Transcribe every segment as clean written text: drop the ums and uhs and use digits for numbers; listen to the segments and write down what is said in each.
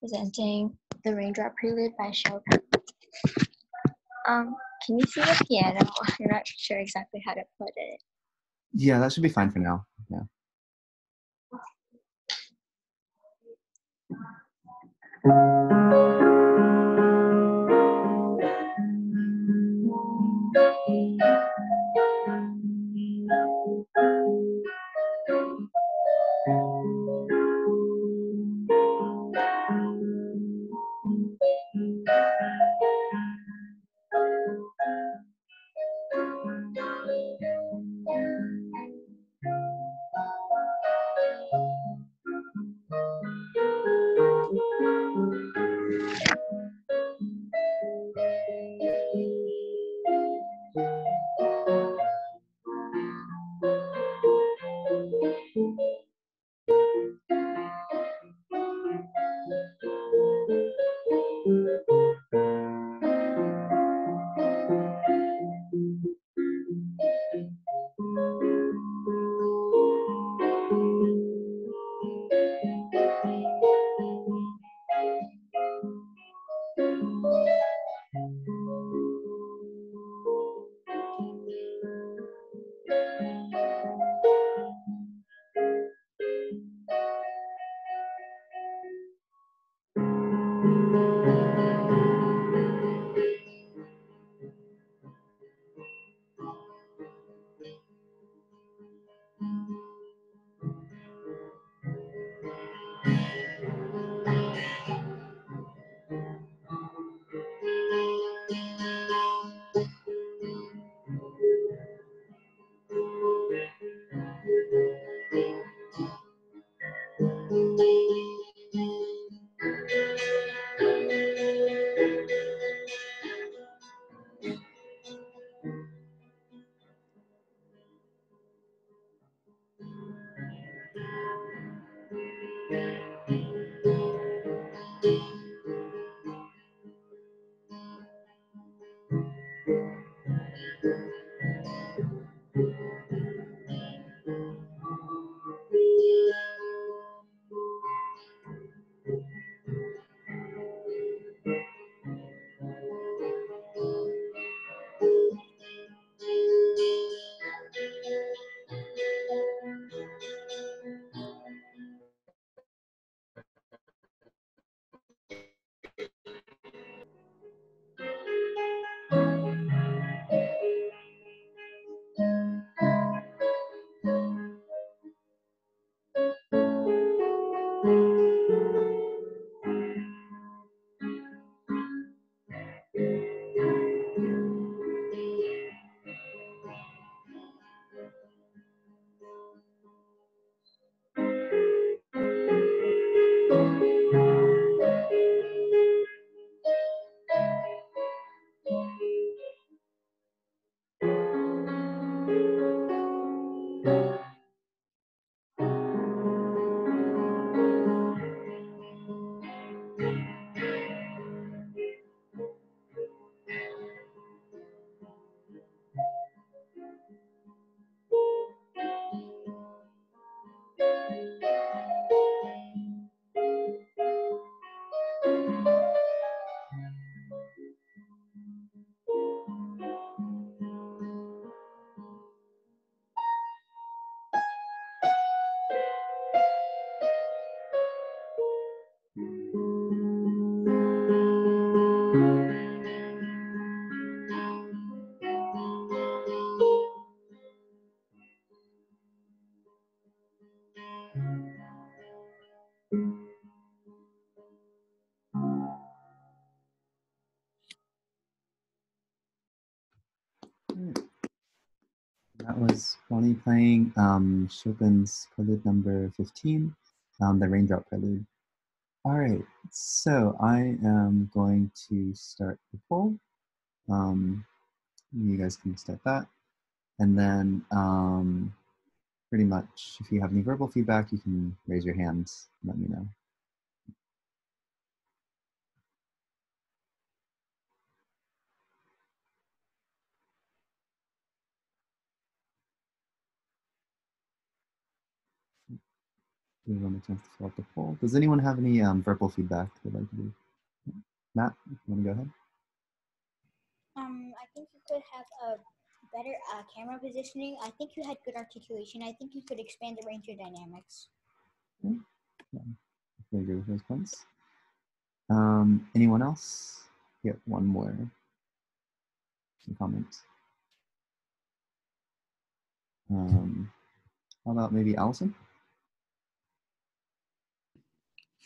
presenting the Raindrop Prelude by Chopin. Can you see the piano? I'm not sure exactly how to put it. Yeah, that should be fine for now. Yeah. That was Bonnie playing Chopin's Prelude number 15, the Raindrop Prelude. All right, so I am going to start the poll. You guys can start that. And then pretty much, if you have any verbal feedback, you can raise your hands and let me know. give everyone a chance to fill out the poll. Does anyone have any verbal feedback they'd like to do? Matt, you want to go ahead? I think you could have a better camera positioning. I think you had good articulation. I think you could expand the range of dynamics. Okay. Yeah, I agree with those points. Anyone else? Yeah, one more. Some comments. How about maybe Allison?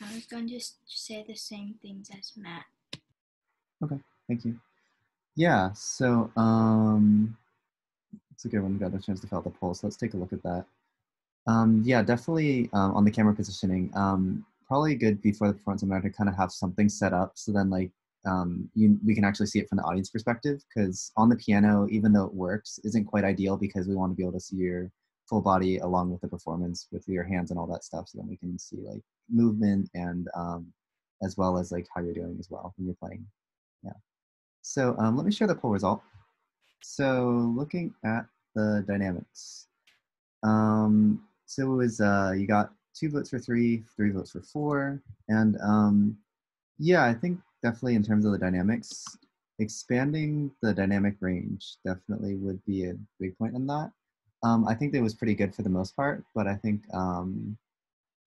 I was going to just say the same things as Matt. Okay, thank you. Yeah, so it's a good one. We got a chance to fill out the poll, so let's take a look at that. Yeah, definitely on the camera positioning. Probably good before the performance seminar to kind of have something set up, so then like we can actually see it from the audience perspective. Because on the piano, even though it works, isn't quite ideal because we want to be able to see your full body along with the performance with your hands and all that stuff, so then we can see like movement and as well as like how you're doing as well when you're playing. Yeah. So let me share the poll result. So looking at the dynamics. So it was, you got 2 votes for 3, 3 votes for 4. And yeah, I think definitely in terms of the dynamics, expanding the dynamic range definitely would be a big point in that. I think that was pretty good for the most part, but I think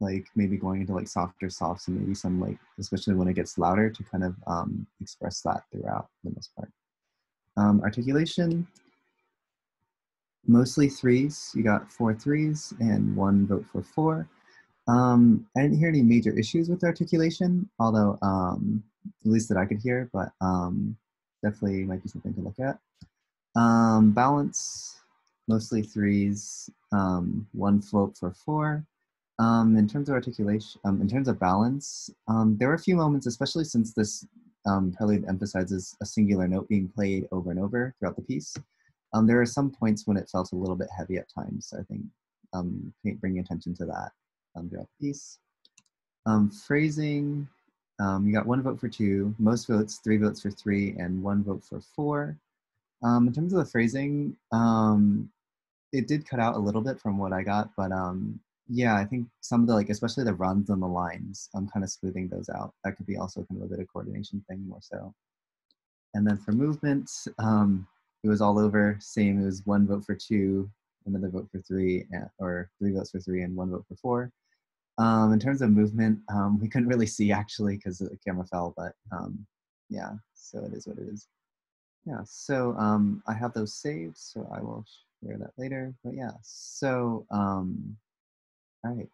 like maybe going into like softer softs and maybe some like, especially when it gets louder to kind of express that throughout for the most part. Articulation, mostly 3s. You got 4 3s and 1 vote for 4. I didn't hear any major issues with articulation, although at least that I could hear, but definitely might be something to look at. Balance, mostly 3s, 1 vote for 4. In terms of articulation, in terms of balance, there were a few moments, especially since this prelude emphasizes a singular note being played over and over throughout the piece. There are some points when it felt a little bit heavy at times, so I think bringing attention to that throughout the piece. Phrasing, you got 1 vote for 2, most votes, 3 votes for 3, and 1 vote for 4. In terms of the phrasing, it did cut out a little bit from what I got, but yeah, I think some of the, like, especially the runs and the lines, I'm kind of smoothing those out. That could be also kind of a bit of coordination thing more so. And then for movement, it was all over, same, it was 1 vote for 2, another vote for 3, or 3 votes for 3 and 1 vote for 4. In terms of movement, we couldn't really see actually because the camera fell, but yeah, so it is what it is. Yeah, so I have those saved, so I will share that later. But yeah, so all right.